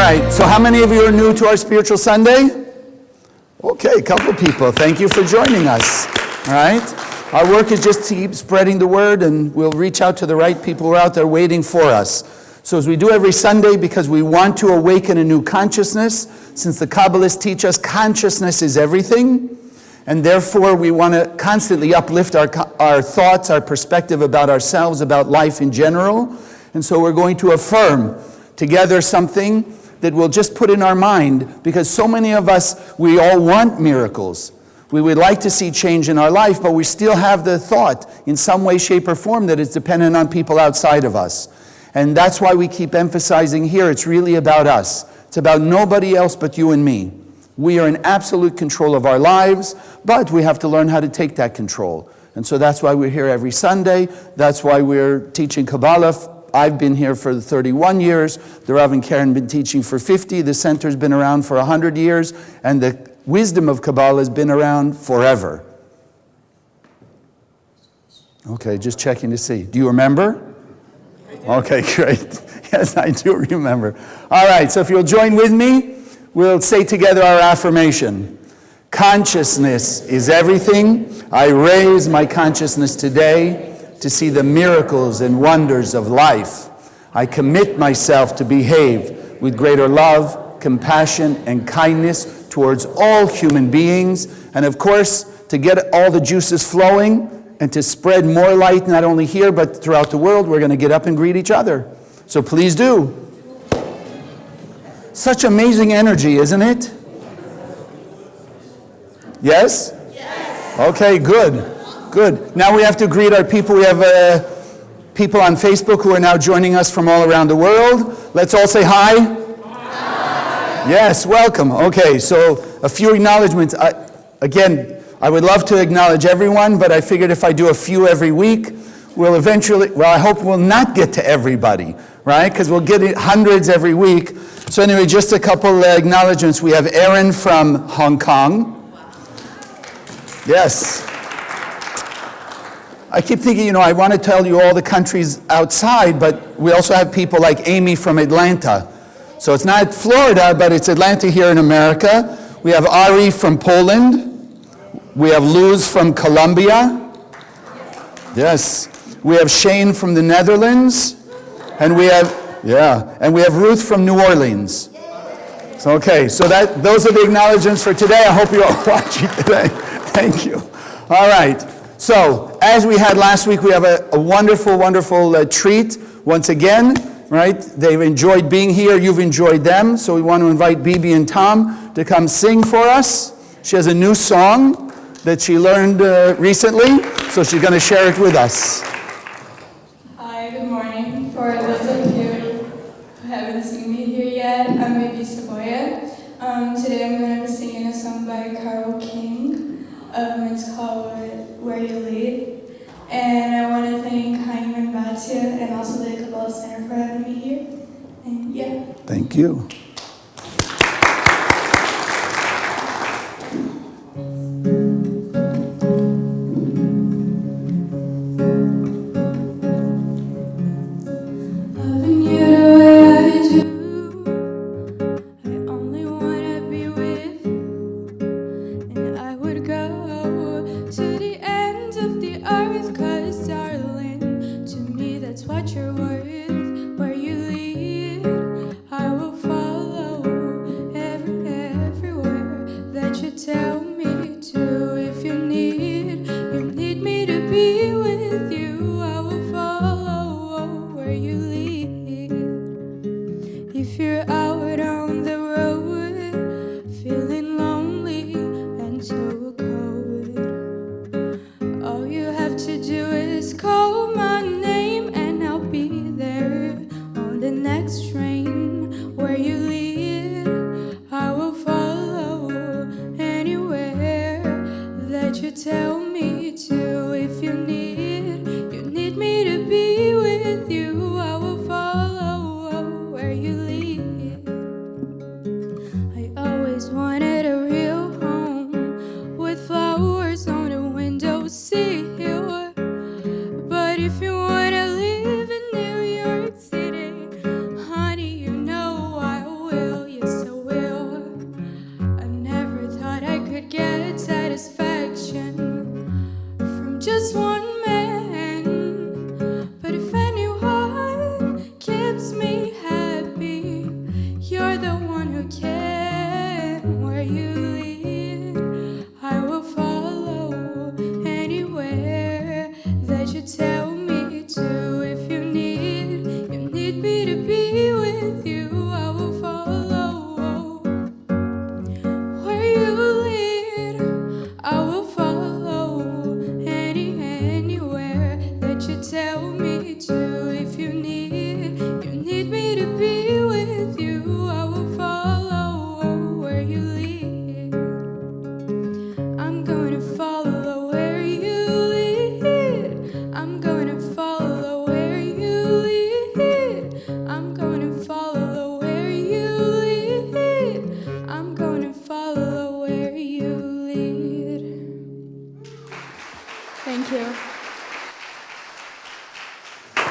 right, so how many of you are new to our Spiritual Sunday? Okay, a couple people. Thank you for joining us. All right? Our work is just to keep spreading the word, and we'll reach out to the right people who are out there waiting for us. So as we do every Sunday, because we want to awaken a new consciousness, since the Kabbalists teach us consciousness is everything, and therefore we want to constantly uplift our thoughts, our perspective about ourselves, about life in general. And so we're going to affirm together something that we'll just put in our mind, because so many of us, we all want miracles. We would like to see change in our life, but we still have the thought in some way, shape, or form that it's dependent on people outside of us. And that's why we keep emphasizing here, it's really about us. It's about nobody else but you and me. We are in absolute control of our lives, but we have to learn how to take that control. And so that's why we're here every Sunday. That's why we're teaching Kabbalah. I've been here for 31 years. The Rav and Karen have been teaching for 50. The center's been around for 100 years. And the wisdom of Kabbalah has been around forever. Okay, just checking to see. Do you remember? Okay, great. Yes, I do remember. All right, so if you'll join with me, we'll say together our affirmation. Consciousness is everything. I raise my consciousness today to see the miracles and wonders of life. I commit myself to behave with greater love, compassion, and kindness towards all human beings, and of course, to get all the juices flowing and to spread more light not only here but throughout the world. We're going to get up and greet each other. So please do. Such amazing energy, isn't it? Yes? Yes. Okay, good. Good. Now we have to greet our people. We have people on Facebook who are now joining us from all around the world. Let's all say hi. Hi. Yes, welcome. Okay, so a few acknowledgments. Again, I would love to acknowledge everyone, but I figured if I do a few every week, we'll eventually, I hope we'll not get to everybody, right? Because we'll get hundreds every week. So anyway, just a couple acknowledgments. We have Aaron from Hong Kong. Yes. I keep thinking, I want to tell you all the countries outside, but we also have people like Amy from Atlanta. So it's not Florida, but it's Atlanta here in America. We have Ari from Poland. We have Luz from Colombia. Yes. We have Shane from the Netherlands. And we have Ruth from New Orleans. So, okay, so those are the acknowledgments for today. I hope you're all watching today. Thank you. All right. So, as we had last week, we have a wonderful, wonderful treat once again, right? They've enjoyed being here. You've enjoyed them. So we want to invite Bibi and Tom to come sing for us. She has a new song that she learned recently, so she's going to share it with us. Hi, good morning. For those of you who haven't seen me here yet, I'm Bibi Saboya. Today I'm going to be singing a song by Carole King. It's called Where You Lead. And I want to thank Chaim and Batya and also the Kabbalah Center for having me here. And yeah. Thank you. All you have to do is call my name and I'll be there.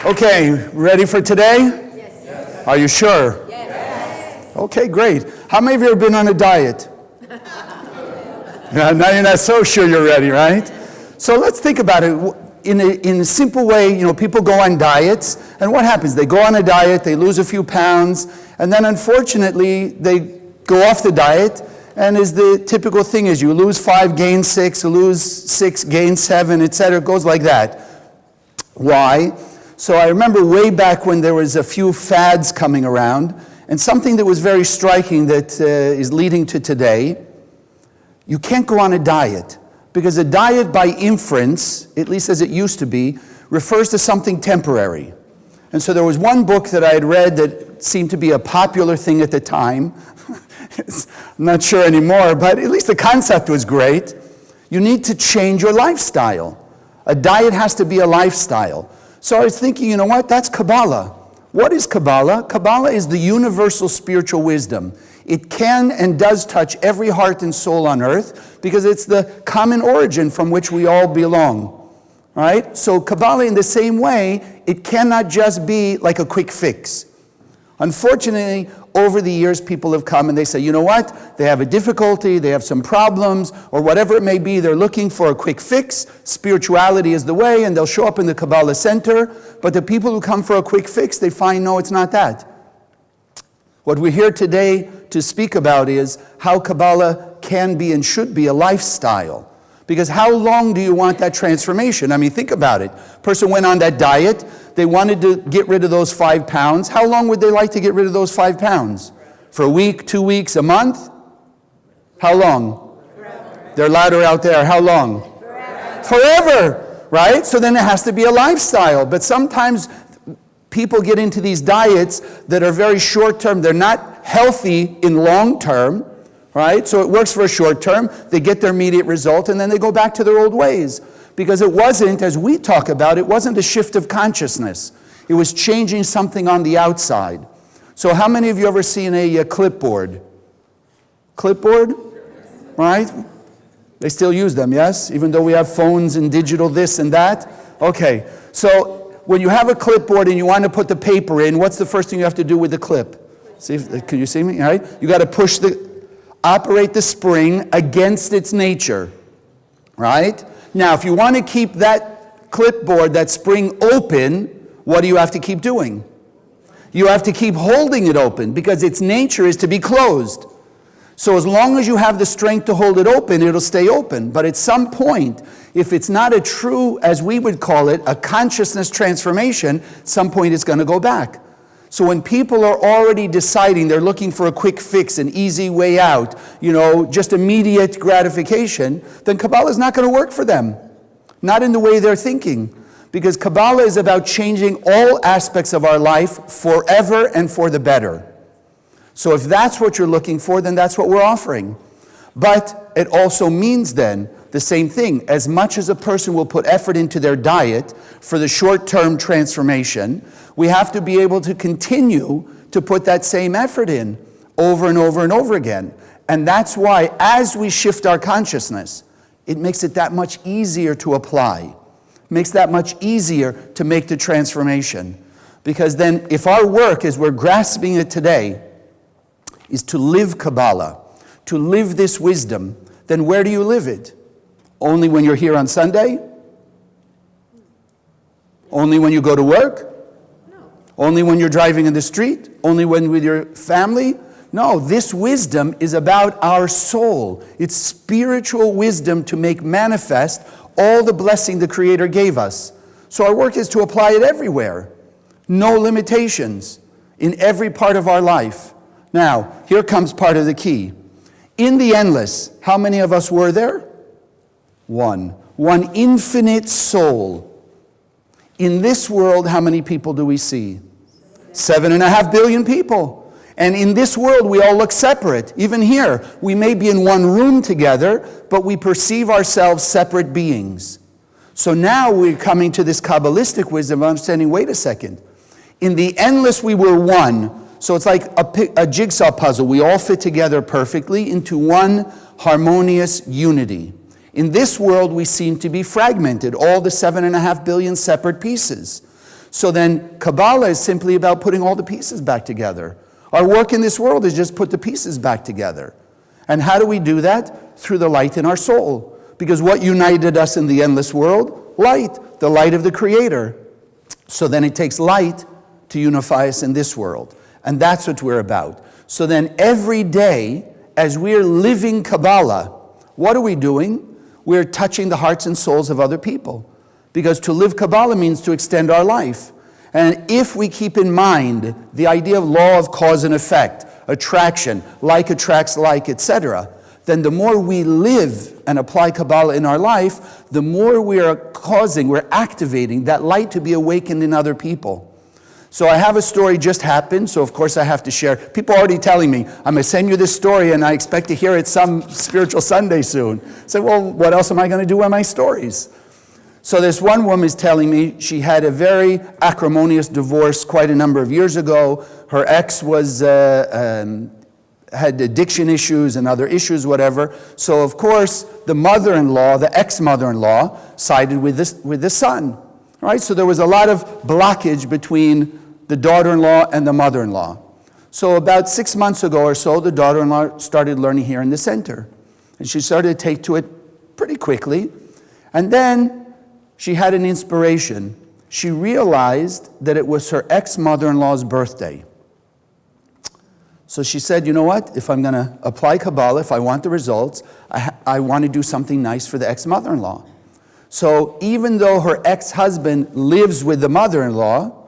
Okay, ready for today? Yes. Are you sure? Yes. Okay, great. How many of you have been on a diet? Now you're not so sure you're ready, right? So let's think about it. In a simple way, people go on diets, and what happens? They go on a diet, they lose a few pounds, and then unfortunately, they go off the diet, and as the typical thing is, you lose 5, gain 6, you lose 6, gain 7, etc. It goes like that. Why? So I remember way back when there was a few fads coming around, and something that was very striking that is leading to today. You can't go on a diet, because a diet by inference, at least as it used to be, refers to something temporary. And so there was one book that I had read that seemed to be a popular thing at the time. I'm not sure anymore, but at least the concept was great. You need to change your lifestyle. A diet has to be a lifestyle. So I was thinking, you know what? That's Kabbalah. What is Kabbalah? Kabbalah is the universal spiritual wisdom. It can and does touch every heart and soul on earth because it's the common origin from which we all belong. Right? So Kabbalah, in the same way, it cannot just be like a quick fix. Unfortunately, over the years, people have come and they say, you know what? They have a difficulty, they have some problems, or whatever it may be, they're looking for a quick fix. Spirituality is the way, and they'll show up in the Kabbalah Center. But the people who come for a quick fix, they find, no, it's not that. What we're here today to speak about is how Kabbalah can be and should be a lifestyle. Because how long do you want that transformation? I mean, think about it. Person went on that diet. They wanted to get rid of those 5 pounds. How long would they like to get rid of those 5 pounds? For a week, 2 weeks, a month? How long? Forever. They're louder out there. How long? Forever, right? So then it has to be a lifestyle. But sometimes people get into these diets that are very short term. They're not healthy in long term. Right? So it works for a short term, they get their immediate result, and then they go back to their old ways. Because it wasn't, as we talk about, it wasn't a shift of consciousness. It was changing something on the outside. So how many of you ever seen a clipboard? Clipboard? Right? They still use them, yes? Even though we have phones and digital this and that? Okay. So when you have a clipboard and you want to put the paper in, what's the first thing you have to do with the clip? See, can you see me? All right? You got to operate the spring against its nature, right? Now, if you want to keep that clipboard, that spring open, what do you have to keep doing? You have to keep holding it open because its nature is to be closed. So as long as you have the strength to hold it open, it'll stay open. But at some point, if it's not a true, as we would call it, a consciousness transformation, at some point it's going to go back. So when people are already deciding they're looking for a quick fix, an easy way out, just immediate gratification, then Kabbalah is not going to work for them. Not in the way they're thinking. Because Kabbalah is about changing all aspects of our life forever and for the better. So if that's what you're looking for, then that's what we're offering. But it also means then the same thing. As much as a person will put effort into their diet for the short-term transformation, we have to be able to continue to put that same effort in over and over and over again. And that's why as we shift our consciousness, it makes it that much easier to apply. It makes that much easier to make the transformation. Because then if our work, as we're grasping it today, is to live Kabbalah, to live this wisdom, then where do you live it? Only when you're here on Sunday? Only when you go to work? Only when you're driving in the street? Only when with your family? No, this wisdom is about our soul. It's spiritual wisdom to make manifest all the blessing the Creator gave us. So our work is to apply it everywhere. No limitations in every part of our life. Now, here comes part of the key. In the endless, how many of us were there? One. One infinite soul. In this world, how many people do we see? 7.5 billion people. And in this world, we all look separate. Even here, we may be in one room together, but we perceive ourselves separate beings. So now we're coming to this Kabbalistic wisdom of understanding, wait a second. In the endless, we were one. So it's like a jigsaw puzzle. We all fit together perfectly into one harmonious unity. In this world, we seem to be fragmented, all the 7.5 billion separate pieces. So then Kabbalah is simply about putting all the pieces back together. Our work in this world is just put the pieces back together. And how do we do that? Through the light in our soul. Because what united us in the endless world? Light, the light of the Creator. So then it takes light to unify us in this world. And that's what we're about. So then every day, as we're living Kabbalah, what are we doing? We're touching the hearts and souls of other people. Because to live Kabbalah means to extend our life. And if we keep in mind the idea of law of cause and effect, attraction, like attracts like, etc., then the more we live and apply Kabbalah in our life, the more we're activating that light to be awakened in other people. So I have a story just happened, so of course I have to share. People are already telling me, I'm going to send you this story and I expect to hear it some Spiritual Sunday soon. I said, well, what else am I going to do with my stories? So this one woman is telling me she had a very acrimonious divorce quite a number of years ago. Her ex had addiction issues and other issues, whatever. So of course, the mother-in-law, the ex-mother-in-law, sided with the son. Right? So there was a lot of blockage between the daughter-in-law and the mother-in-law. So about 6 months ago or so, the daughter-in-law started learning here in the center. And she started to take to it pretty quickly. And then she had an inspiration. She realized that it was her ex-mother-in-law's birthday. So she said, you know what? If I'm going to apply Kabbalah, if I want the results, I want to do something nice for the ex-mother-in-law. So even though her ex-husband lives with the mother-in-law,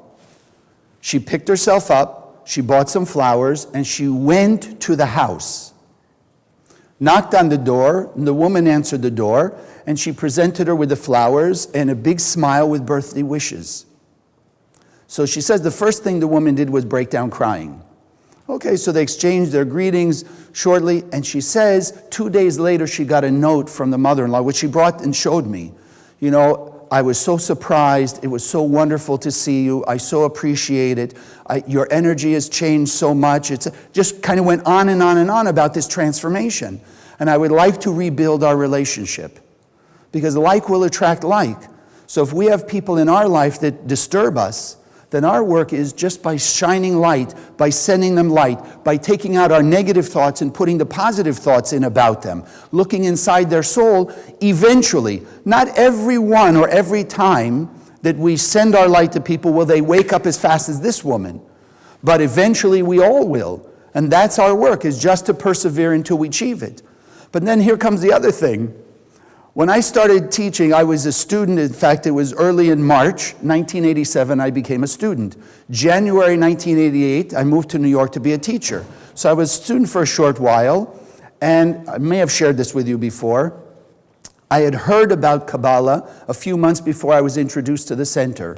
she picked herself up, she bought some flowers, and she went to the house. Knocked on the door, and the woman answered the door, and she presented her with the flowers and a big smile with birthday wishes. So she says the first thing the woman did was break down crying. Okay, so they exchanged their greetings shortly, and she says 2 days later she got a note from the mother-in-law, which she brought and showed me. You know, I was so surprised. It was so wonderful to see you. I so appreciate it. Your energy has changed so much. It's just kind of went on and on and on about this transformation. And I would like to rebuild our relationship, because like will attract like. So if we have people in our life that disturb us, then our work is just by shining light, by sending them light, by taking out our negative thoughts and putting the positive thoughts in about them, looking inside their soul. Eventually, not every one or every time that we send our light to people will they wake up as fast as this woman, but eventually we all will. And that's our work, is just to persevere until we achieve it. But then here comes the other thing. When I started teaching, I was a student. In fact, it was early in March 1987 I became a student. January 1988, I moved to New York to be a teacher. So I was a student for a short while, and I may have shared this with you before. I had heard about Kabbalah a few months before I was introduced to the center.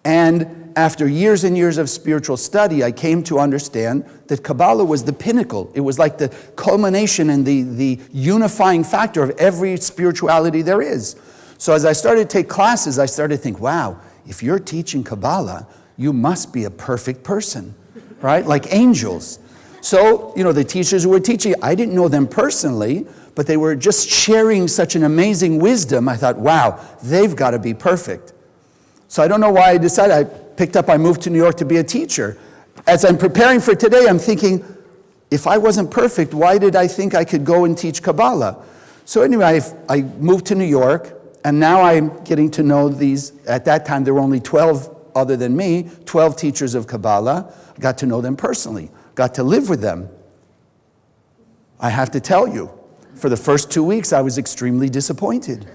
And after years and years of spiritual study, I came to understand that Kabbalah was the pinnacle. It was like the culmination and the unifying factor of every spirituality there is. So as I started to take classes, I started to think, wow, if you're teaching Kabbalah, you must be a perfect person, right? Like angels. So, you know, the teachers who were teaching, I didn't know them personally, but they were just sharing such an amazing wisdom. I thought, wow, they've got to be perfect. So I don't know why I decided. I moved to New York to be a teacher. As I'm preparing for today, I'm thinking, if I wasn't perfect, why did I think I could go and teach Kabbalah? So anyway, I moved to New York, and now I'm getting to know these. At that time, there were only 12 other than me, 12 teachers of Kabbalah. I got to know them personally, got to live with them. I have to tell you, for the first 2 weeks, I was extremely disappointed.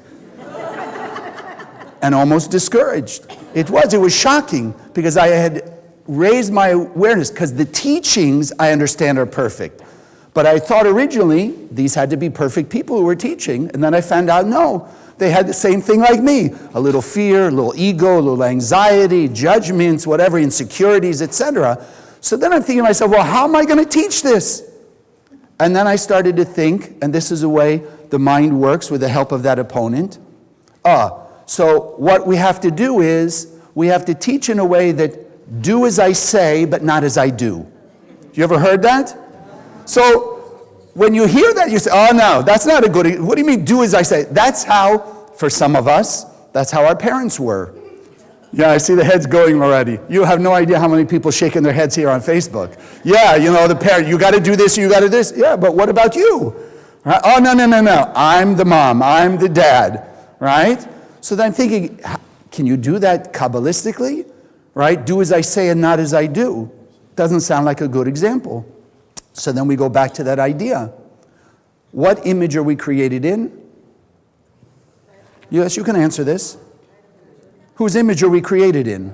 And almost discouraged. It was shocking, because I had raised my awareness, because the teachings I understand are perfect. But I thought originally these had to be perfect people who were teaching, and then I found out no, they had the same thing like me. A little fear, a little ego, a little anxiety, judgments, whatever, insecurities, etc. So then I'm thinking to myself, well, how am I going to teach this? And then I started to think, and this is the way the mind works with the help of that opponent. So what we have to do is, we have to teach in a way that do as I say, but not as I do. You ever heard that? So when you hear that, you say, oh no, that's not a good, what do you mean do as I say? That's how, for some of us, that's how our parents were. Yeah, I see the heads going already. You have no idea how many people shaking their heads here on Facebook. Yeah, you know, the parent, you got to do this, you got to do this. Yeah, but what about you? Right? Oh, no. I'm the mom, I'm the dad, right? So then I'm thinking, can you do that Kabbalistically? Right? Do as I say and not as I do. Doesn't sound like a good example. So then we go back to that idea. What image are we created in? Yes, you can answer this. Whose image are we created in?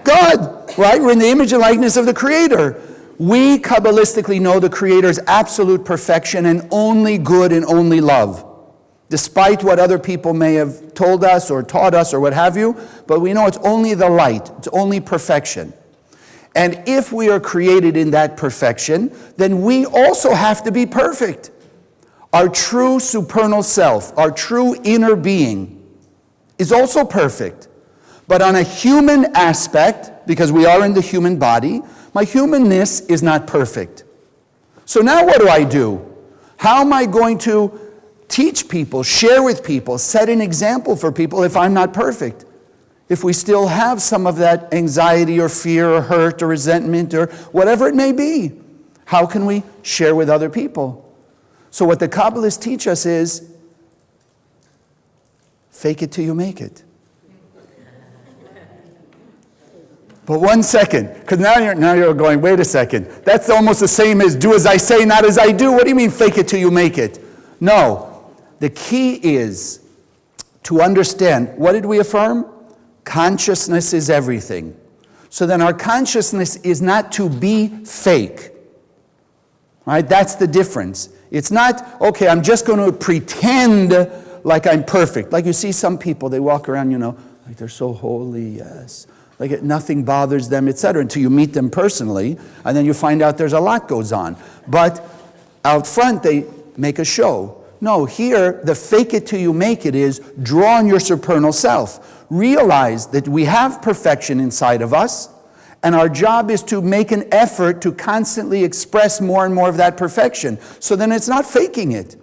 God, right? We're in the image and likeness of the Creator. We Kabbalistically know the Creator's absolute perfection and only good and only love, despite what other people may have told us or taught us or what have you, but we know it's only the light, it's only perfection. And if we are created in that perfection, then we also have to be perfect. Our true supernal self, our true inner being, is also perfect. But on a human aspect, because we are in the human body, my humanness is not perfect. So now what do? How am I going to teach people, share with people, set an example for people if I'm not perfect? If we still have some of that anxiety or fear or hurt or resentment or whatever it may be, how can we share with other people? So what the Kabbalists teach us is, fake it till you make it. But 1 second, because now you're going, wait a second. That's almost the same as do as I say, not as I do. What do you mean fake it till you make it? No. The key is to understand, what did we affirm? Consciousness is everything. So then our consciousness is not to be fake. Right? That's the difference. It's not, okay, I'm just going to pretend like I'm perfect. Like you see some people, they walk around, like they're so holy, yes. Like nothing bothers them, etc., until you meet them personally, and then you find out there's a lot goes on. But out front, they make a show. No, here, the fake it till you make it is draw on your supernal self. Realize that we have perfection inside of us, and our job is to make an effort to constantly express more and more of that perfection. So then it's not faking it.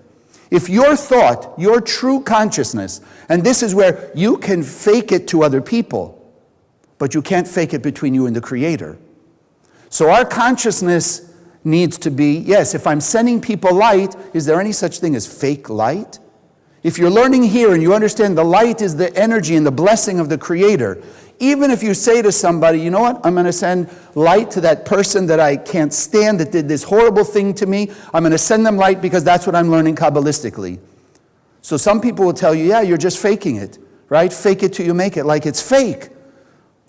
If your thought, your true consciousness, and this is where you can fake it to other people, but you can't fake it between you and the Creator. So our consciousness needs to be, yes, if I'm sending people light, is there any such thing as fake light? If you're learning here and you understand the light is the energy and the blessing of the Creator, even if you say to somebody, you know what, I'm going to send light to that person that I can't stand that did this horrible thing to me, I'm going to send them light because that's what I'm learning Kabbalistically. So some people will tell you, yeah, you're just faking it, right? Fake it till you make it, like it's fake.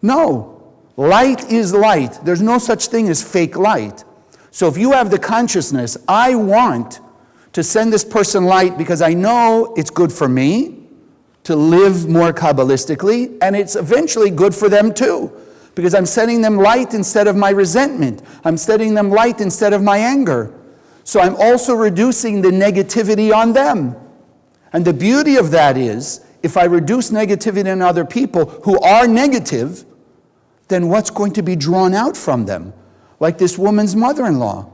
No, light is light. There's no such thing as fake light. So if you have the consciousness, I want to send this person light because I know it's good for me to live more Kabbalistically, and it's eventually good for them too, because I'm sending them light instead of my resentment. I'm sending them light instead of my anger. So I'm also reducing the negativity on them. And the beauty of that is, if I reduce negativity in other people who are negative, then what's going to be drawn out from them? Like this woman's mother-in-law.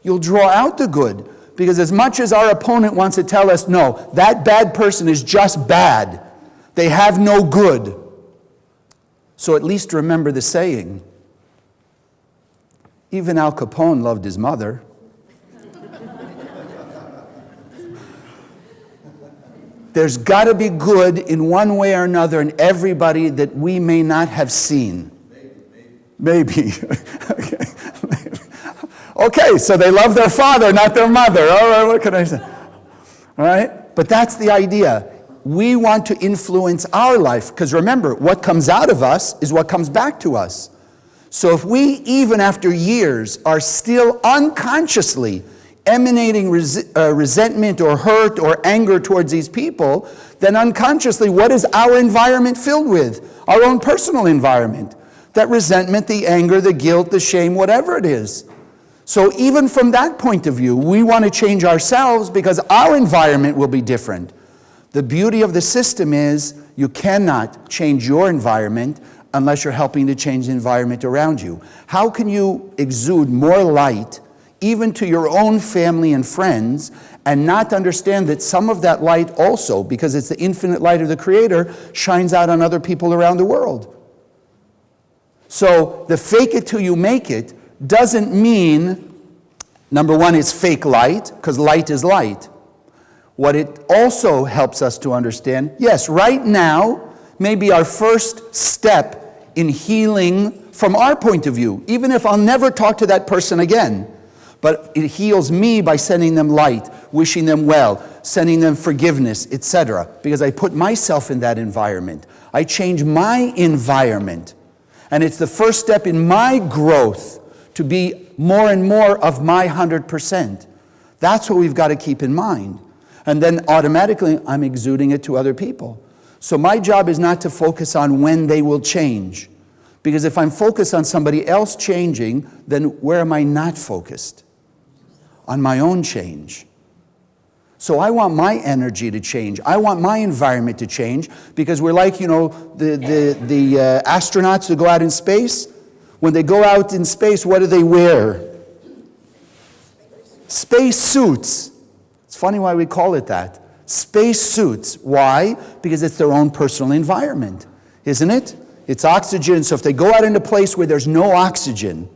You'll draw out the good. Because as much as our opponent wants to tell us, no, that bad person is just bad. They have no good. So at least remember the saying. Even Al Capone loved his mother. There's got to be good in one way or another in everybody that we may not have seen. Maybe. Okay. Okay, so they love their father, not their mother. All right, what can I say? All right? But that's the idea. We want to influence our life, because remember, what comes out of us is what comes back to us. So if we, even after years, are still unconsciously emanating resentment or hurt or anger towards these people, then unconsciously, what is our environment filled with? Our own personal environment. That resentment, the anger, the guilt, the shame, whatever it is. So even from that point of view, we want to change ourselves because our environment will be different. The beauty of the system is you cannot change your environment unless you're helping to change the environment around you. How can you exude more light even to your own family and friends and not understand that some of that light also, because it's the infinite light of the Creator, shines out on other people around the world? So the fake it till you make it doesn't mean, number one, it's fake light, because light is light. What it also helps us to understand, yes, right now may be our first step in healing from our point of view, even if I'll never talk to that person again. But it heals me by sending them light, wishing them well, sending them forgiveness, etc. Because I put myself in that environment. I change my environment. And it's the first step in my growth to be more and more of my 100%. That's what we've got to keep in mind. And then automatically, I'm exuding it to other people. So my job is not to focus on when they will change. Because if I'm focused on somebody else changing, then where am I not focused? On my own change. So I want my energy to change. I want my environment to change, because we're like, the astronauts that go out in space. When they go out in space, what do they wear? Space suits. It's funny why we call it that. Space suits. Why? Because it's their own personal environment, isn't it? It's oxygen. So if they go out in a place where there's no oxygen,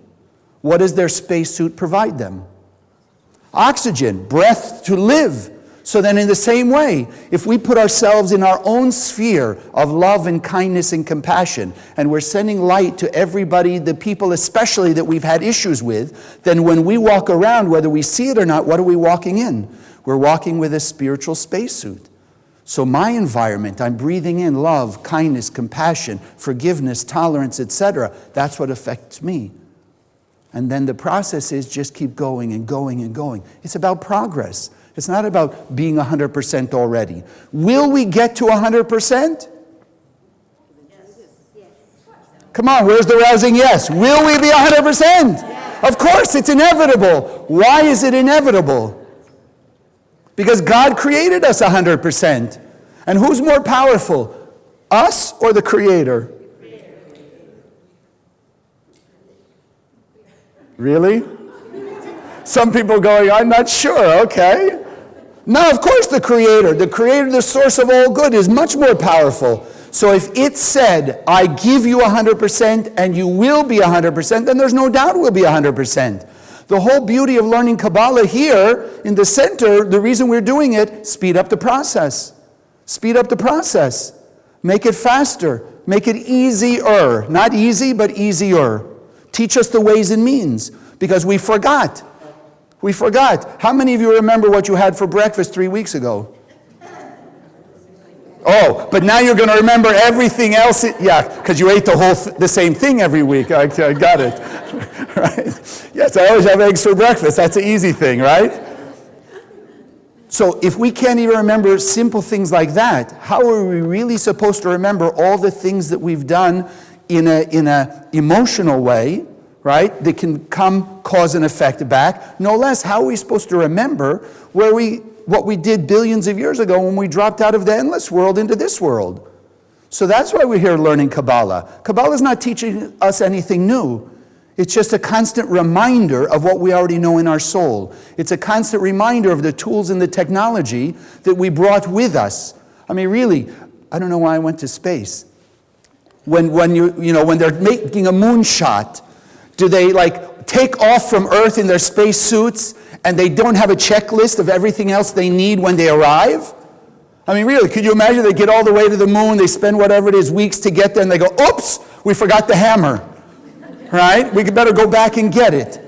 what does their space suit provide them? Oxygen, breath to live. So then in the same way, if we put ourselves in our own sphere of love and kindness and compassion, and we're sending light to everybody, the people especially that we've had issues with, then when we walk around, whether we see it or not, what are we walking in? We're walking with a spiritual spacesuit. So my environment, I'm breathing in love, kindness, compassion, forgiveness, tolerance, etc. That's what affects me. And then the process is just keep going and going and going. It's about progress. It's not about being 100% already. Will we get to 100%? Come on, where's the rousing yes? Will we be 100%? Yes. Of course, it's inevitable. Why is it inevitable? Because God created us 100%. And who's more powerful? Us or the Creator? Really? Some people going, I'm not sure, okay. No, of course the Creator, the source of all good, is much more powerful. So if it said, I give you 100% and you will be 100%, then there's no doubt we'll be 100%. The whole beauty of learning Kabbalah here in the center, the reason we're doing it, speed up the process. Speed up the process. Make it faster. Make it easier. Not easy, but easier. Teach us the ways and means, because we forgot. We forgot. How many of you remember what you had for breakfast 3 weeks ago? Oh, but now you're going to remember everything else. Yeah, because you ate the same thing every week. I got it. Right? Yes, I always have eggs for breakfast. That's an easy thing, right? So if we can't even remember simple things like that, how are we really supposed to remember all the things that we've done in a emotional way, right? That can come cause and effect back. No less, how are we supposed to remember what we did billions of years ago when we dropped out of the endless world into this world? So that's why we're here learning Kabbalah. Kabbalah is not teaching us anything new. It's just a constant reminder of what we already know in our soul. It's a constant reminder of the tools and the technology that we brought with us. I mean, really, I don't know why I went to space. When they're making a moonshot, do they take off from Earth in their space suits and they don't have a checklist of everything else they need when they arrive? I mean, really, could you imagine they get all the way to the moon, they spend whatever it is, weeks to get there, and they go, oops, we forgot the hammer, right? We better go back and get it.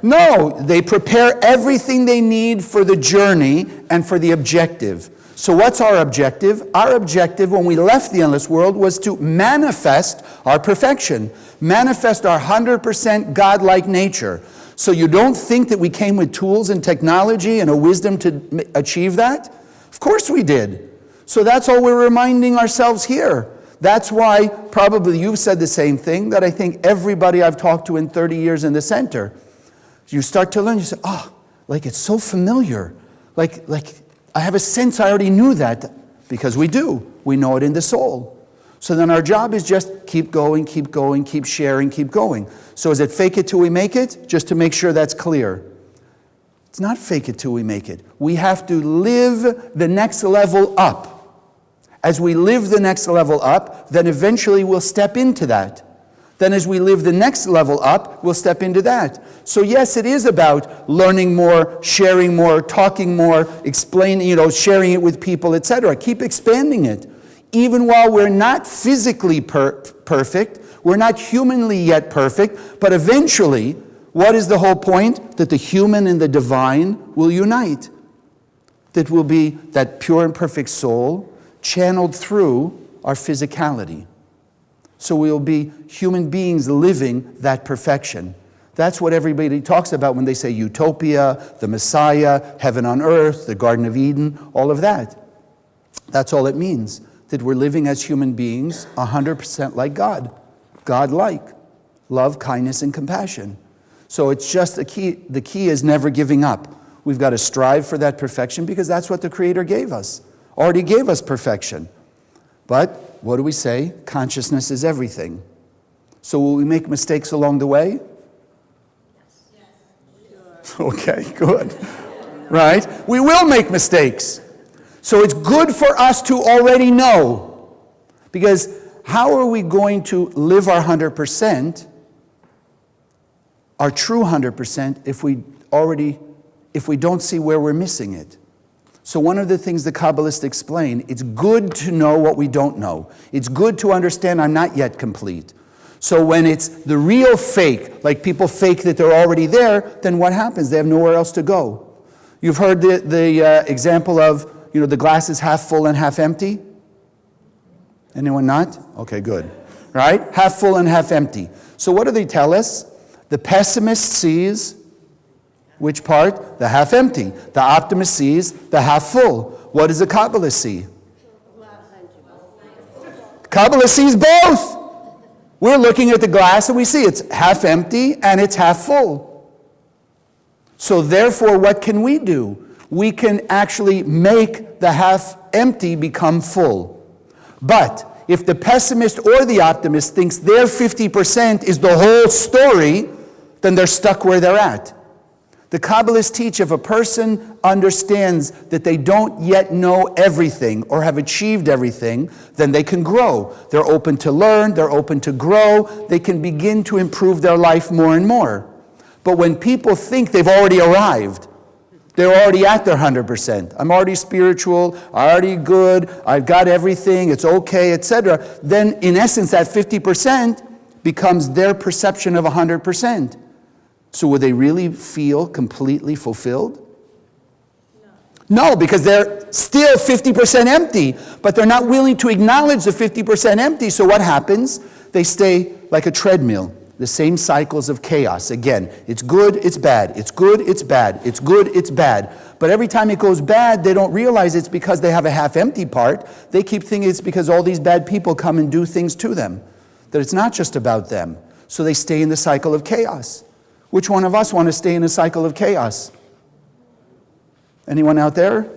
No, they prepare everything they need for the journey and for the objective. So what's our objective? Our objective when we left the endless world was to manifest our perfection, manifest our 100% God-like nature. So you don't think that we came with tools and technology and a wisdom to achieve that? Of course we did. So that's all we're reminding ourselves here. That's why probably you've said the same thing that I think everybody I've talked to in 30 years in the center. You start to learn, you say, it's so familiar. Like I have a sense I already knew that, because we do. We know it in the soul. So then our job is just keep going, keep sharing, keep going. So is it fake it till we make it? Just to make sure that's clear. It's not fake it till we make it. We have to live the next level up. As we live the next level up, then eventually we'll step into that. Then as we live the next level up, we'll step into that. So yes, it is about learning more, sharing more, talking more, explaining, sharing it with people, etc. Keep expanding it. Even while we're not physically perfect, we're not humanly yet perfect, but eventually, what is the whole point? That the human and the divine will unite. That will be that pure and perfect soul channeled through our physicality. So we'll be human beings living that perfection. That's what everybody talks about when they say utopia, the Messiah, heaven on earth, the Garden of Eden, all of that. That's all it means, that we're living as human beings 100% like God, God-like, love, kindness, and compassion. So it's just the key is never giving up. We've got to strive for that perfection because that's what the Creator gave us, already gave us perfection. But what do we say? Consciousness is everything. So will we make mistakes along the way? Yes. Okay, good. Right? We will make mistakes. So it's good for us to already know. Because how are we going to live our 100%, our true 100%, if we don't see where we're missing it? So one of the things the Kabbalists explain, it's good to know what we don't know. It's good to understand I'm not yet complete. So when it's the real fake, like people fake that they're already there, then what happens? They have nowhere else to go. You've heard the example of, the glass is half full and half empty? Anyone not? Okay, good. Right? Half full and half empty. So what do they tell us? The pessimist sees which part? The half empty. The optimist sees the half full. What does the Kabbalist see? Kabbalah sees both. We're looking at the glass and we see it's half empty and it's half full. So therefore, what can we do? We can actually make the half empty become full. But if the pessimist or the optimist thinks their 50% is the whole story, then they're stuck where they're at. The Kabbalists teach if a person understands that they don't yet know everything or have achieved everything, then they can grow. They're open to learn, they're open to grow, they can begin to improve their life more and more. But when people think they've already arrived, they're already at their 100%. I'm already spiritual, I'm already good, I've got everything, it's okay, etc. Then in essence that 50% becomes their perception of 100%. So will they really feel completely fulfilled? No, because they're still 50% empty, but they're not willing to acknowledge the 50% empty. So what happens? They stay like a treadmill, the same cycles of chaos. Again, it's good, it's bad, it's good, it's bad, it's good, it's bad. But every time it goes bad, they don't realize it's because they have a half-empty part. They keep thinking it's because all these bad people come and do things to them, that it's not just about them. So they stay in the cycle of chaos. Which one of us want to stay in a cycle of chaos? Anyone out there?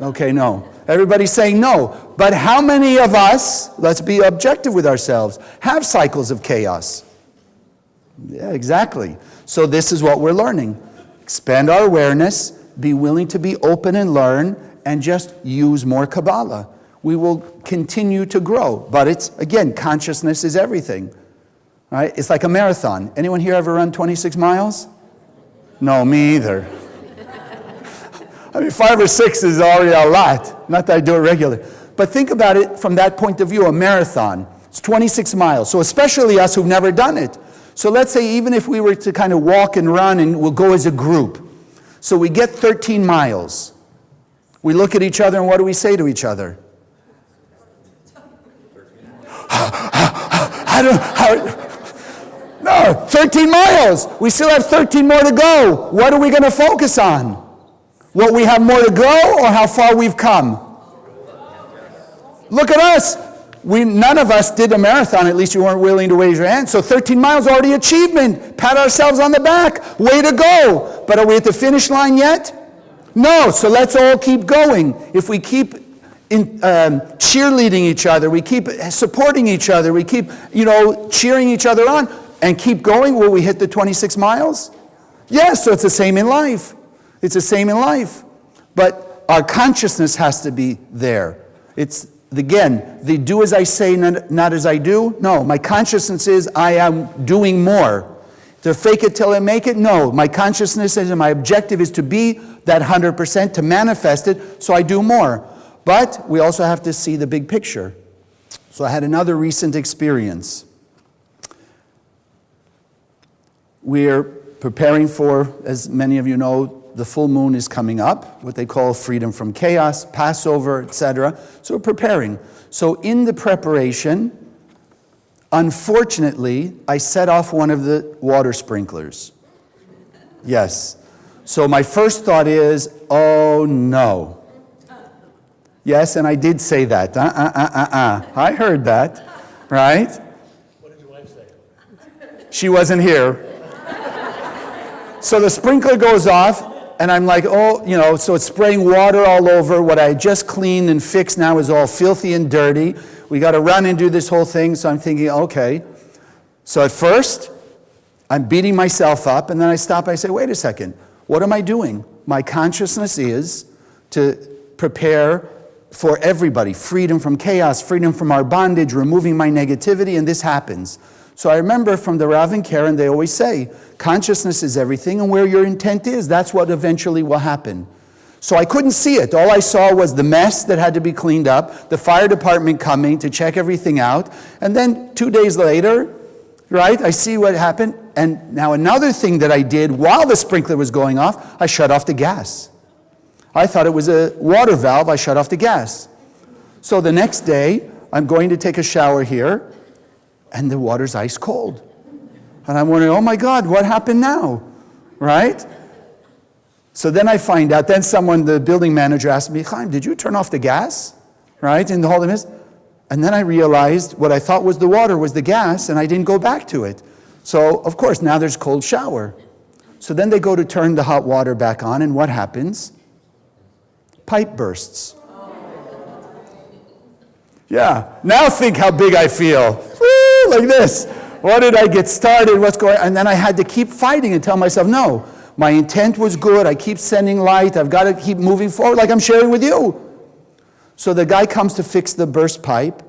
Okay, no. Everybody's saying no. But how many of us, let's be objective with ourselves, have cycles of chaos? Yeah, exactly. So this is what we're learning. Expand our awareness, be willing to be open and learn, and just use more Kabbalah. We will continue to grow. But it's, again, consciousness is everything. Right? It's like a marathon. Anyone here ever run 26 miles? No, me either. 5 or 6 is already a lot. Not that I do it regularly. But think about it from that point of view, a marathon. It's 26 miles. So especially us who've never done it. So let's say even if we were to kind of walk and run and we'll go as a group. So we get 13 miles. We look at each other and what do we say to each other? No, 13 miles. We still have 13 more to go. What are we going to focus on? What we have more to go or how far we've come? Look at us. None of us did a marathon. At least you weren't willing to raise your hand. So 13 miles already achievement. Pat ourselves on the back. Way to go. But are we at the finish line yet? No. So let's all keep going. If we keep cheerleading each other, we keep supporting each other, we keep, cheering each other on, and keep going, will we hit the 26 miles? Yes, so it's the same in life. It's the same in life. But our consciousness has to be there. It's again, the do as I say, not as I do. No, my consciousness is I am doing more. To fake it till I make it? No, my consciousness is, and my objective is to be that 100%, to manifest it, so I do more. But we also have to see the big picture. So I had another recent experience. We're preparing for, as many of you know, the full moon is coming up, what they call freedom from chaos, Passover, etc. So we're preparing. So in the preparation, unfortunately, I set off one of the water sprinklers. Yes. So my first thought is, oh no. Yes, and I did say that. I heard that, right? What did your wife say? She wasn't here. So the sprinkler goes off, and I'm like, oh, you know, so it's spraying water all over. What I just cleaned and fixed now is all filthy and dirty. We got to run and do this whole thing. So I'm thinking, okay. So at first, I'm beating myself up, and then I stop and I say, wait a second. What am I doing? My consciousness is to prepare for everybody. Freedom from chaos, freedom from our bondage, removing my negativity, and this happens. So I remember from the Rav and Karen, they always say, consciousness is everything, and where your intent is, that's what eventually will happen. So I couldn't see it. All I saw was the mess that had to be cleaned up, the fire department coming to check everything out, and then 2 days later, right, I see what happened. And now another thing that I did while the sprinkler was going off, I shut off the gas. I thought it was a water valve, I shut off the gas. So the next day, I'm going to take a shower here, and the water's ice cold. And I'm wondering, oh my God, what happened now, right? So then I find out, then the building manager asked me, Chaim, did you turn off the gas, right, in the whole mess? And then I realized what I thought was the water was the gas, and I didn't go back to it. So, of course, now there's cold shower. So then they go to turn the hot water back on, and what happens? Pipe bursts. Yeah, now think how big I feel. Woo, like this. What did I get started? What's going on? And then I had to keep fighting and tell myself, no, my intent was good. I keep sending light. I've got to keep moving forward like I'm sharing with you. So the guy comes to fix the burst pipe,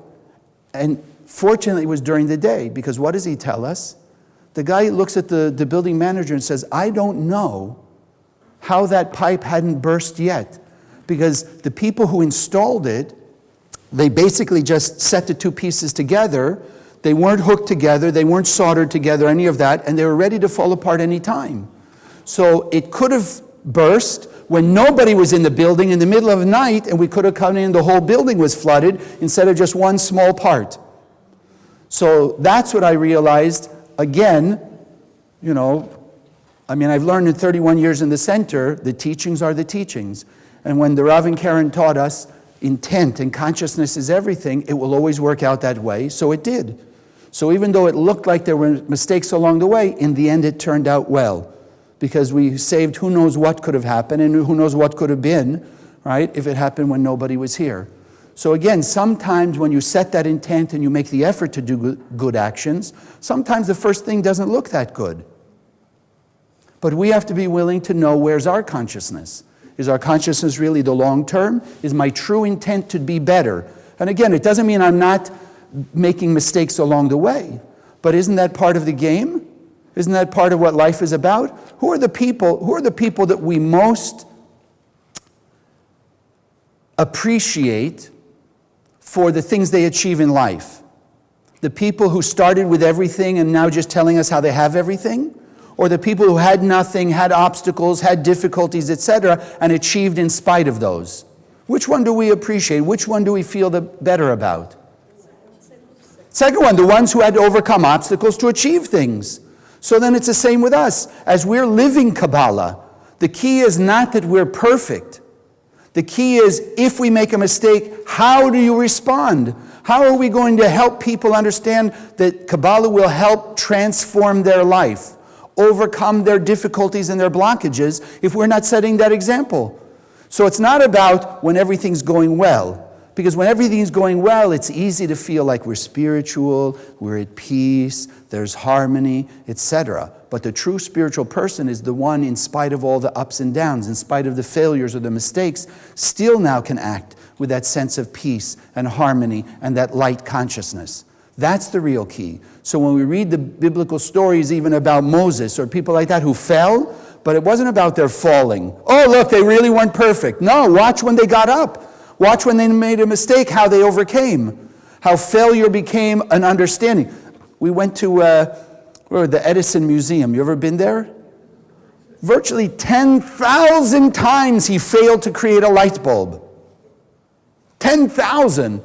and fortunately it was during the day, because what does he tell us? The guy looks at the building manager and says, I don't know how that pipe hadn't burst yet, because the people who installed it, they basically just set the two pieces together. They weren't hooked together, they weren't soldered together, any of that, and they were ready to fall apart any time. So it could have burst when nobody was in the building in the middle of the night, and we could have come in, the whole building was flooded instead of just one small part. So that's what I realized. Again, you know, I mean, I've learned in 31 years in the center, the teachings are the teachings. And when the Rav and Karen taught us, intent and consciousness is everything, it will always work out that way. So it did. So even though it looked like there were mistakes along the way, in the end it turned out well. Because we saved who knows what could have happened and who knows what could have been, right, if it happened when nobody was here. So again, sometimes when you set that intent and you make the effort to do good actions, sometimes the first thing doesn't look that good. But we have to be willing to know, where's our consciousness? Is our consciousness really the long term? Is my true intent to be better? And again, it doesn't mean I'm not making mistakes along the way. But isn't that part of the game? Isn't that part of what life is about? Who are the people that we most appreciate for the things they achieve in life? The people who started with everything and now just telling us how they have everything? Or the people who had nothing, had obstacles, had difficulties, etc., and achieved in spite of those? Which one do we appreciate? Which one do we feel better about? Second one, the ones who had to overcome obstacles to achieve things. So then it's the same with us. As we're living Kabbalah, the key is not that we're perfect. The key is, if we make a mistake, how do you respond? How are we going to help people understand that Kabbalah will help transform their life, overcome their difficulties and their blockages, if we're not setting that example? So it's not about when everything's going well. Because when everything's going well, it's easy to feel like we're spiritual, we're at peace, there's harmony, etc. But the true spiritual person is the one, in spite of all the ups and downs, in spite of the failures or the mistakes, still now can act with that sense of peace and harmony and that light consciousness. That's the real key. So when we read the biblical stories even about Moses or people like that who fell, but it wasn't about their falling. Oh, look, they really weren't perfect. No, watch when they got up. Watch when they made a mistake, how they overcame. How failure became an understanding. We went to the Edison Museum. You ever been there? Virtually 10,000 times he failed to create a light bulb. 10,000.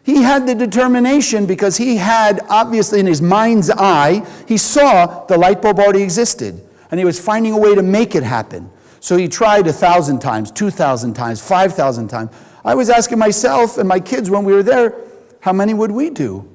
He had the determination because he had, obviously in his mind's eye, he saw the light bulb already existed. And he was finding a way to make it happen. So he tried 1,000 times, 2,000 times, 5,000 times. I was asking myself and my kids when we were there, how many would we do?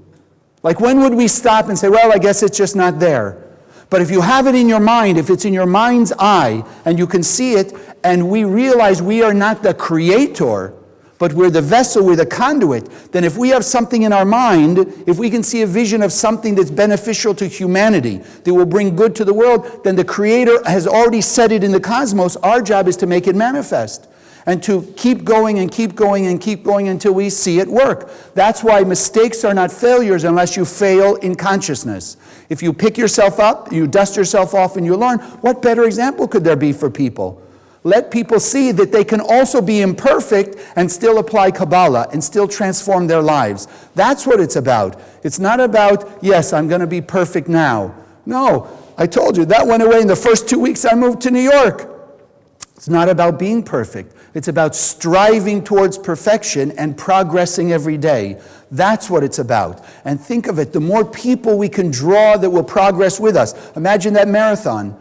Like when would we stop and say, well, I guess it's just not there. But if you have it in your mind, if it's in your mind's eye, and you can see it, and we realize we are not the creator, but we're the vessel, we're the conduit, then if we have something in our mind, if we can see a vision of something that's beneficial to humanity, that will bring good to the world, then the Creator has already set it in the cosmos. Our job is to make it manifest and to keep going and keep going and keep going until we see it work. That's why mistakes are not failures unless you fail in consciousness. If you pick yourself up, you dust yourself off and you learn, what better example could there be for people? Let people see that they can also be imperfect and still apply Kabbalah and still transform their lives. That's what it's about. It's not about, yes, I'm going to be perfect now. No, I told you, that went away in the first 2 weeks I moved to New York. It's not about being perfect. It's about striving towards perfection and progressing every day. That's what it's about. And think of it, the more people we can draw that will progress with us. Imagine that marathon.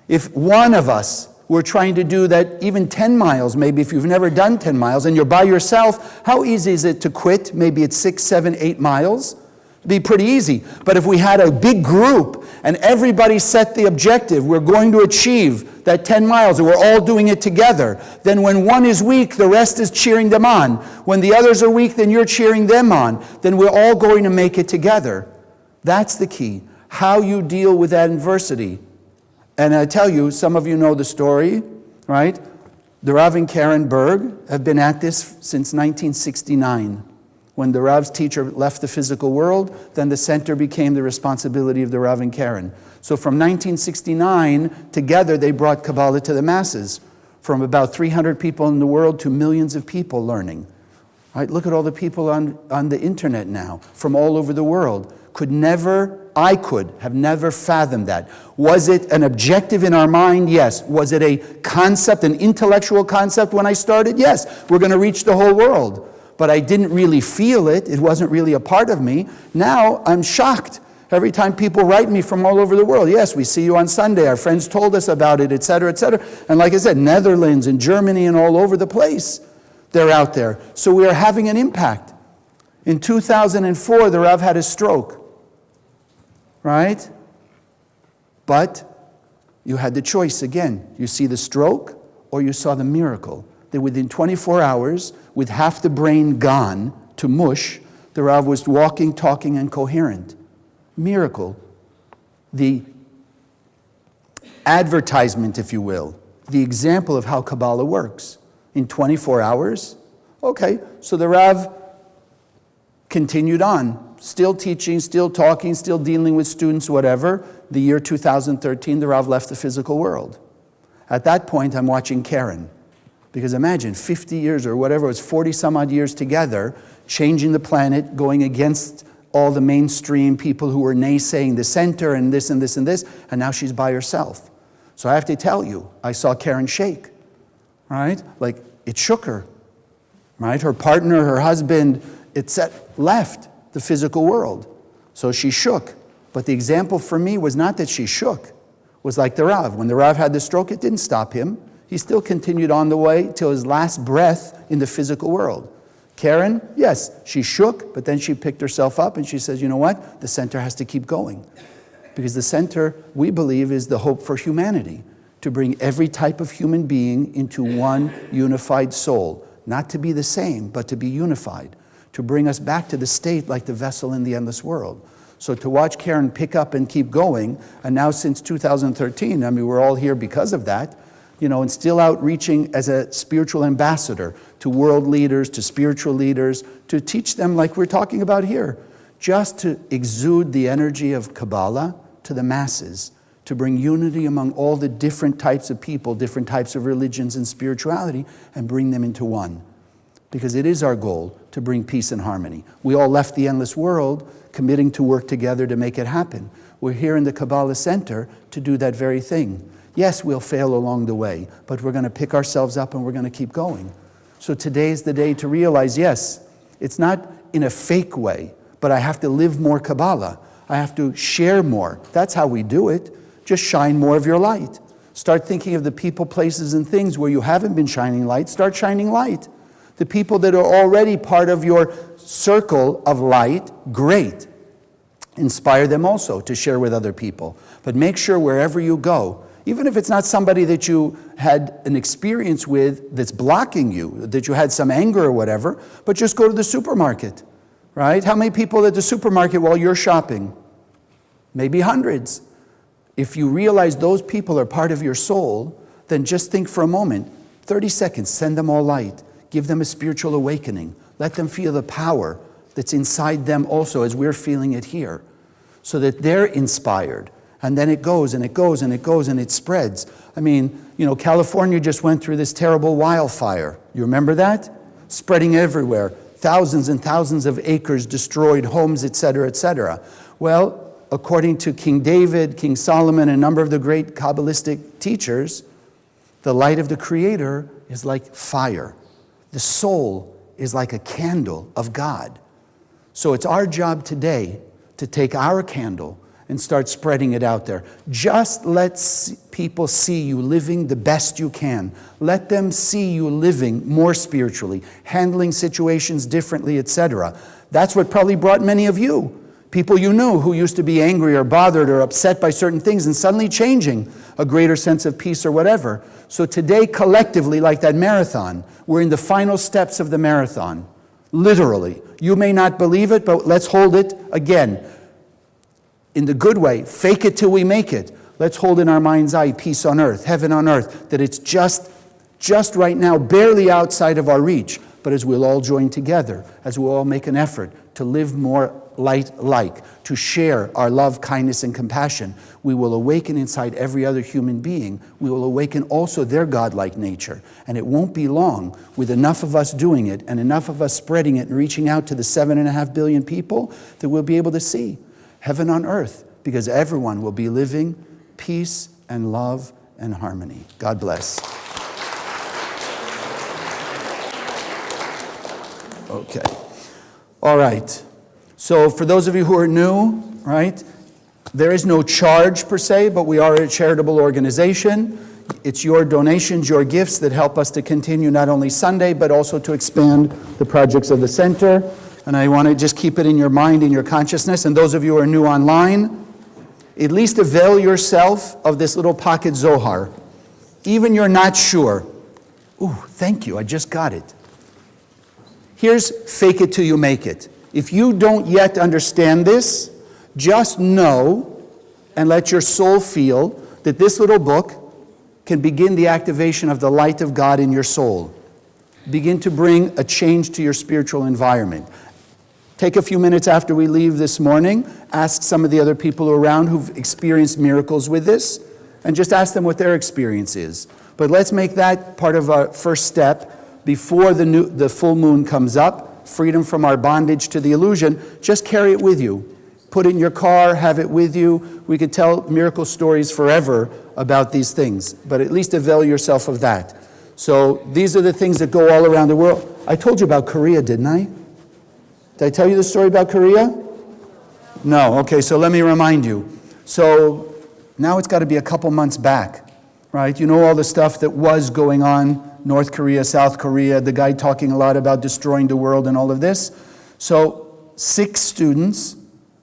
If one of us were trying to do that, even 10 miles, maybe if you've never done 10 miles and you're by yourself, how easy is it to quit? Maybe it's 6, 7, 8 miles. It'd be pretty easy. But if we had a big group and everybody set the objective, we're going to achieve that 10 miles, and we're all doing it together, then when one is weak, the rest is cheering them on. When the others are weak, then you're cheering them on. Then we're all going to make it together. That's the key. How you deal with that adversity. And I tell you, some of you know the story, right? The Rav and Karen Berg have been at this since 1969. When the Rav's teacher left the physical world, then the center became the responsibility of the Rav and Karen. So from 1969, together they brought Kabbalah to the masses. From about 300 people in the world to millions of people learning. Right? Look at all the people on the internet now, from all over the world. I could have never fathomed that. Was it an objective in our mind? Yes. Was it a concept, an intellectual concept when I started? Yes. We're going to reach the whole world. But I didn't really feel it. It wasn't really a part of me. Now I'm shocked. Every time people write me from all over the world, yes, we see you on Sunday. Our friends told us about it, etc., etc. And like I said, Netherlands and Germany and all over the place, they're out there. So we are having an impact. In 2004, the Rav had a stroke. Right? But you had the choice again. You see the stroke or you saw the miracle. That within 24 hours, with half the brain gone to mush, the Rav was walking, talking, and coherent. Miracle. The advertisement, if you will. The example of how Kabbalah works. In 24 hours. Okay, so the Rav continued on. Still teaching, still talking, still dealing with students, whatever. The year 2013, the Rav left the physical world. At that point, I'm watching Karen. Because imagine, 50 years or whatever, it was 40 some odd years together, changing the planet, going against all the mainstream people who were naysaying the center and this and this and this, and now she's by herself. So I have to tell you, I saw Karen shake, right? Like, it shook her, right? Her partner, her husband, left the physical world. So she shook. But the example for me was not that she shook. It was like the Rav. When the Rav had the stroke, it didn't stop him. He still continued on the way till his last breath in the physical world. Karen, yes, she shook, but then she picked herself up and she says, you know what? The center has to keep going. Because the center, we believe, is the hope for humanity. To bring every type of human being into one unified soul. Not to be the same, but to be unified. To bring us back to the state like the vessel in the endless world. So to watch Karen pick up and keep going, and now since 2013, I mean, we're all here because of that, and still outreaching as a spiritual ambassador to world leaders, to spiritual leaders, to teach them like we're talking about here, just to exude the energy of Kabbalah to the masses, to bring unity among all the different types of people, different types of religions and spirituality, and bring them into one. Because it is our goal to bring peace and harmony. We all left the endless world committing to work together to make it happen. We're here in the Kabbalah Center to do that very thing. Yes, we'll fail along the way, but we're going to pick ourselves up and we're going to keep going. So today is the day to realize, yes, it's not in a fake way, but I have to live more Kabbalah. I have to share more. That's how we do it. Just shine more of your light. Start thinking of the people, places, and things where you haven't been shining light. Start shining light. The people that are already part of your circle of light, great. Inspire them also to share with other people. But make sure wherever you go, even if it's not somebody that you had an experience with that's blocking you, that you had some anger or whatever, but just go to the supermarket, right? How many people at the supermarket while you're shopping? Maybe hundreds. If you realize those people are part of your soul, then just think for a moment, 30 seconds, send them all light. Give them a spiritual awakening. Let them feel the power that's inside them also as we're feeling it here, so that they're inspired. And then it goes and it goes and it goes and it spreads. I mean, California just went through this terrible wildfire. You remember that? Spreading everywhere. Thousands and thousands of acres destroyed, homes, etc., etc. Well, according to King David, King Solomon, and a number of the great Kabbalistic teachers, the light of the Creator is like fire. The soul is like a candle of God. So it's our job today to take our candle and start spreading it out there. Just let people see you living the best you can. Let them see you living more spiritually, handling situations differently, etc. That's what probably brought many of you. People you knew who used to be angry or bothered or upset by certain things and suddenly changing a greater sense of peace or whatever. So today, collectively, like that marathon, we're in the final steps of the marathon. Literally. You may not believe it, but let's hold it again. In the good way, fake it till we make it. Let's hold in our mind's eye peace on earth, heaven on earth, that it's just right now, barely outside of our reach. But as we'll all join together, as we'll all make an effort to live more light-like, to share our love, kindness, and compassion, we will awaken inside every other human being. We will awaken also their godlike nature. And it won't be long, with enough of us doing it and enough of us spreading it and reaching out to the 7.5 billion people, that we'll be able to see heaven on earth, because everyone will be living peace and love and harmony. God bless. Okay. All right. So for those of you who are new, right, there is no charge per se, but we are a charitable organization. It's your donations, your gifts that help us to continue not only Sunday, but also to expand the projects of the center. And I want to just keep it in your mind, in your consciousness. And those of you who are new online, at least avail yourself of this little pocket Zohar. Even you're not sure. Ooh, thank you, I just got it. Here's fake it till you make it. If you don't yet understand this, just know and let your soul feel that this little book can begin the activation of the light of God in your soul. Begin to bring a change to your spiritual environment. Take a few minutes after we leave this morning, ask some of the other people around who've experienced miracles with this, and just ask them what their experience is. But let's make that part of our first step before the full moon comes up, freedom from our bondage to the illusion. Just carry it with you. Put it in your car, have it with you. We could tell miracle stories forever about these things, but at least avail yourself of that. So these are the things that go all around the world. I told you about Korea, didn't I? Did I tell you the story about Korea? No. Okay, so let me remind you. So now it's got to be a couple months back, right? You know all the stuff that was going on, North Korea, South Korea, the guy talking a lot about destroying the world and all of this. So 6 students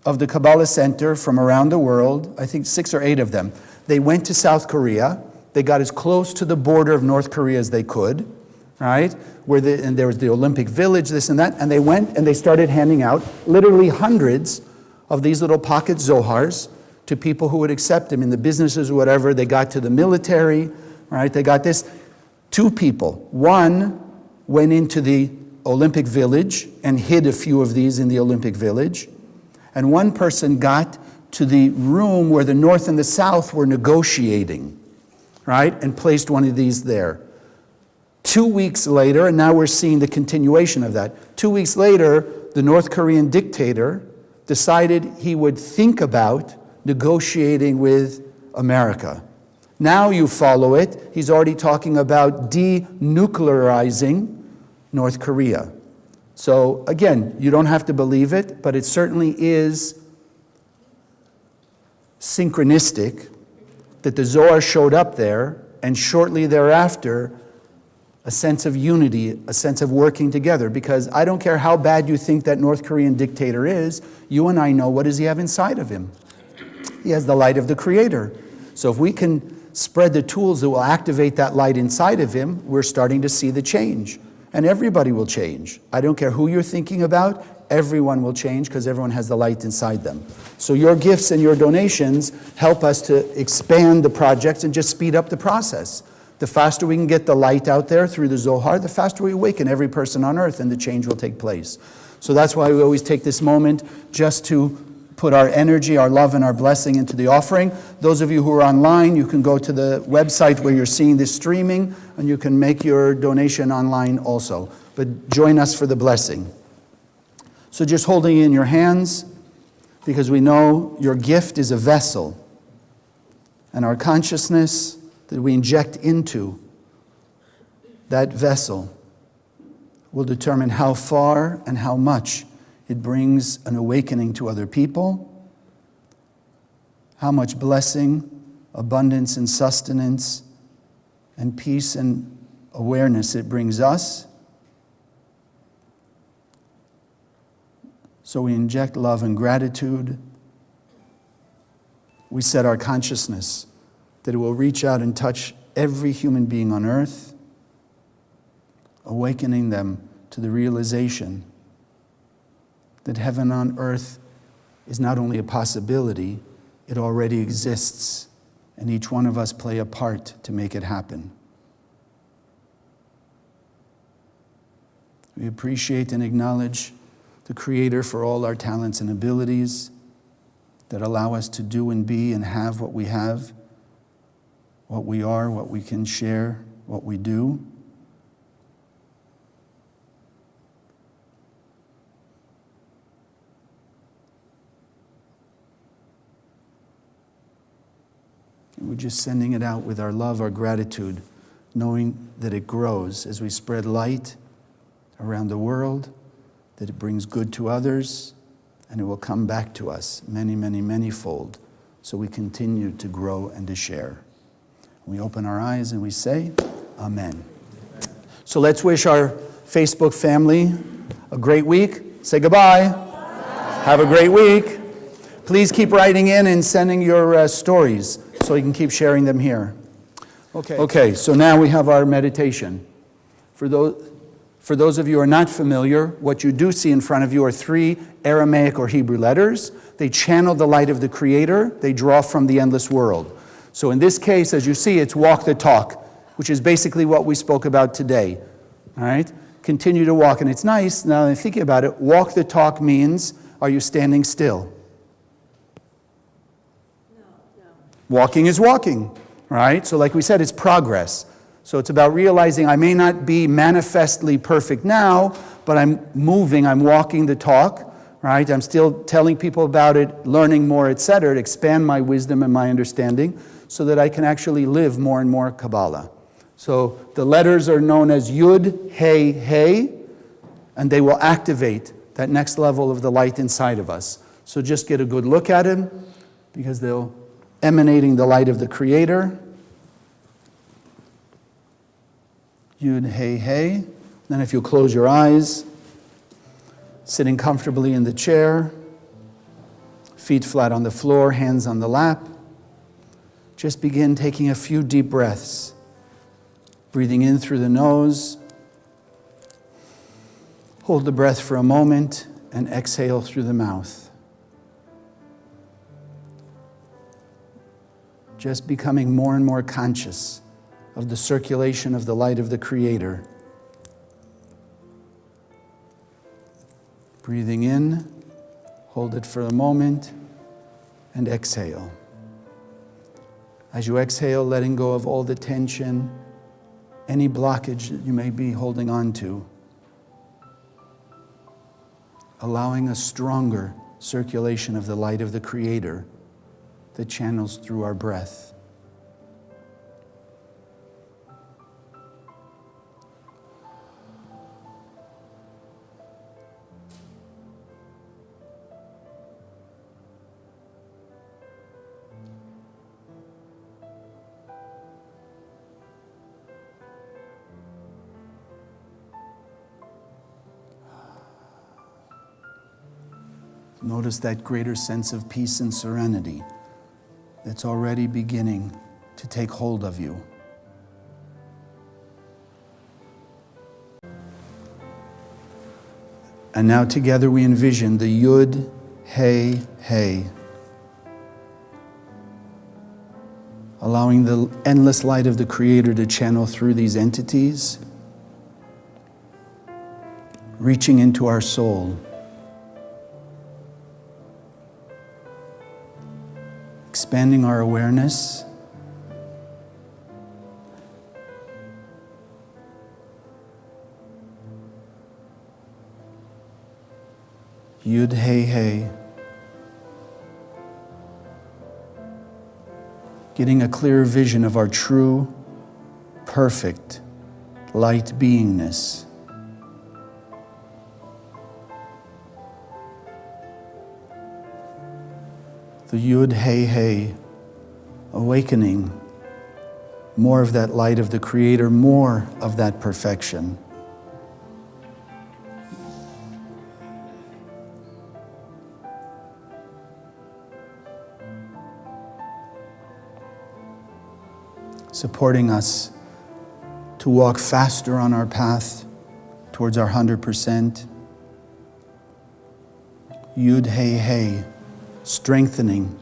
of the Kabbalah Center from around the world, I think 6 or 8 of them, they went to South Korea. They got as close to the border of North Korea as they could, right? And there was the Olympic Village, this and that, and they went and they started handing out literally hundreds of these little pocket Zohars to people who would accept them in the businesses or whatever. They got to the military, All right, they got this. 2 people. One went into the Olympic Village and hid a few of these in the Olympic Village. And one person got to the room where the North and the South were negotiating, right, and placed one of these there. 2 weeks later, and now we're seeing the continuation of that. 2 weeks later, the North Korean dictator decided he would think about negotiating with America. Now you follow it. He's already talking about denuclearizing North Korea. So again, you don't have to believe it, but it certainly is synchronistic that the Zohar showed up there, and shortly thereafter, a sense of unity, a sense of working together. Because I don't care how bad you think that North Korean dictator is, you and I know, what does he have inside of him? He has the light of the Creator. So if we can spread the tools that will activate that light inside of him, we're starting to see the change. And everybody will change. I don't care who you're thinking about, everyone will change because everyone has the light inside them. So your gifts and your donations help us to expand the projects and just speed up the process. The faster we can get the light out there through the Zohar, the faster we awaken every person on earth, and the change will take place. So that's why we always take this moment just to put our energy, our love, and our blessing into the offering. Those of you who are online, you can go to the website where you're seeing this streaming, and you can make your donation online also. But join us for the blessing. So just holding it in your hands, because we know your gift is a vessel, and our consciousness that we inject into that vessel will determine how far and how much it brings an awakening to other people, how much blessing, abundance, and sustenance, and peace and awareness it brings us. So we inject love and gratitude. We set our consciousness that it will reach out and touch every human being on earth, awakening them to the realization that heaven on earth is not only a possibility, it already exists, and each one of us play a part to make it happen. We appreciate and acknowledge the Creator for all our talents and abilities that allow us to do and be and have what we have, what we are, what we can share, what we do. And we're just sending it out with our love, our gratitude, knowing that it grows as we spread light around the world, that it brings good to others, and it will come back to us many, many, many-fold, so we continue to grow and to share. We open our eyes and we say, Amen. So let's wish our Facebook family a great week. Say goodbye. Bye. Have a great week. Please keep writing in and sending your stories so we can keep sharing them here. Okay, so now we have our meditation. For those of you who are not familiar, what you do see in front of you are 3 Aramaic or Hebrew letters. They channel the light of the Creator. They draw from the endless world. So in this case, as you see, it's walk the talk, which is basically what we spoke about today. All right? Continue to walk. And it's nice, now that I'm thinking about it, walk the talk means, are you standing still? No. Walking is walking, right? So like we said, it's progress. So it's about realizing I may not be manifestly perfect now, but I'm moving, I'm walking the talk, right? I'm still telling people about it, learning more, etc., to expand my wisdom and my understanding so that I can actually live more and more Kabbalah. So the letters are known as Yud, Hey, Hey, and they will activate that next level of the light inside of us. So just get a good look at them, because they're emanating the light of the Creator. Yud, Hey, Hey. Then if you close your eyes, sitting comfortably in the chair, feet flat on the floor, hands on the lap, just begin taking a few deep breaths. Breathing in through the nose. Hold the breath for a moment and exhale through the mouth. Just becoming more and more conscious of the circulation of the light of the Creator. Breathing in, hold it for a moment, and exhale. As you exhale, letting go of all the tension, any blockage that you may be holding on to, allowing a stronger circulation of the light of the Creator that channels through our breath. Notice that greater sense of peace and serenity that's already beginning to take hold of you. And now together we envision the Yud, Hey, Hey, allowing the endless light of the Creator to channel through these entities, reaching into our soul, expanding our awareness, Yud Hey Hey, getting a clearer vision of our true, perfect light beingness. The Yud Hey Hey, awakening more of that light of the Creator, more of that perfection. Supporting us to walk faster on our path towards our 100%. Yud Hey Hey, strengthening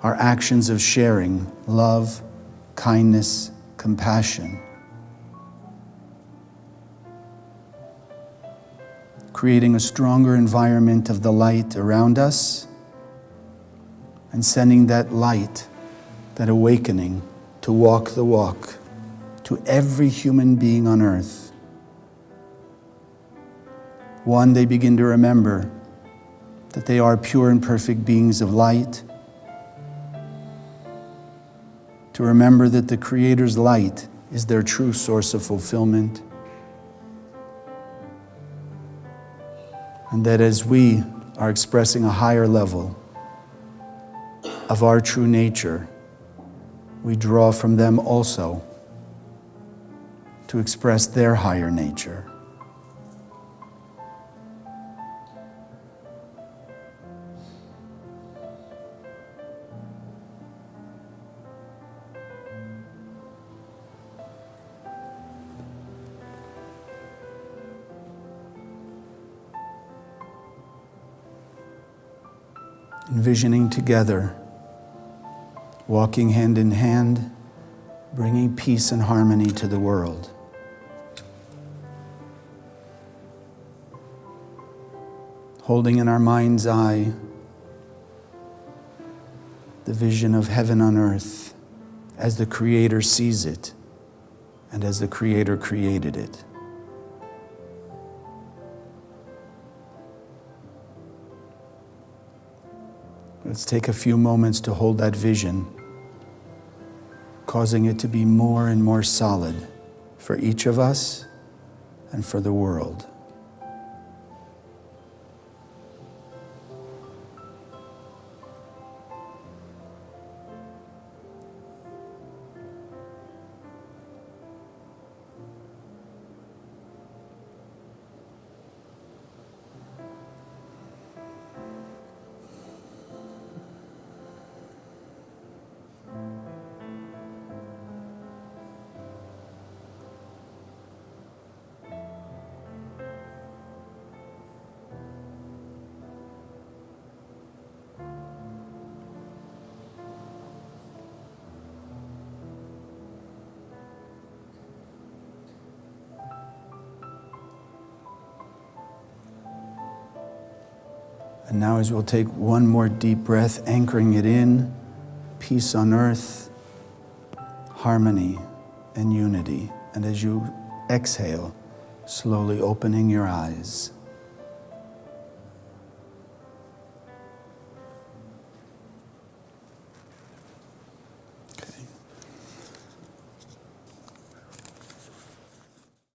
our actions of sharing, love, kindness, compassion. Creating a stronger environment of the light around us and sending that light, that awakening, to walk the walk to every human being on earth. One, they begin to remember that they are pure and perfect beings of light. To remember that the Creator's light is their true source of fulfillment. And that as we are expressing a higher level of our true nature, we draw from them also to express their higher nature. Envisioning together, walking hand in hand, bringing peace and harmony to the world. Holding in our mind's eye the vision of heaven on earth as the Creator sees it and as the Creator created it. Let's take a few moments to hold that vision, causing it to be more and more solid for each of us and for the world. And now as we'll take one more deep breath, anchoring it in, peace on earth, harmony and unity. And as you exhale, slowly opening your eyes.